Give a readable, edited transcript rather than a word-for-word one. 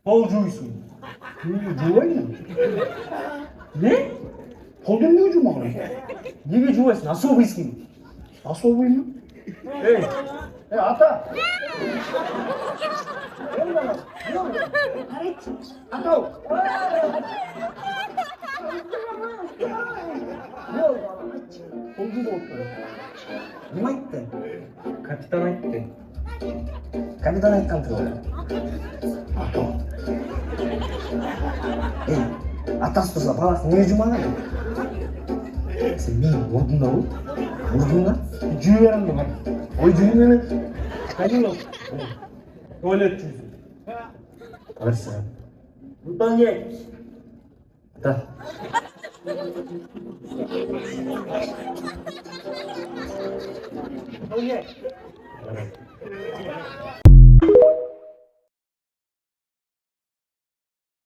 Пол жуйсуң. Жубайм. Не? Полду эмнеге жумаган? Неге жуйсуң? Особыйсың. Особыймы? Эй, Ата. Ата. полду болуптур. Ким айтты? Капитан айтты. Капитан айткан турбу. Атасы турса баласы эмнеге жумаган? Сен менин мурдумдабы? Мурдумда? Жуй берем деп. Ой жүйүм эмес. Кайын туалет жуйсуң. Алса. Выполнять. Да. Выполнять.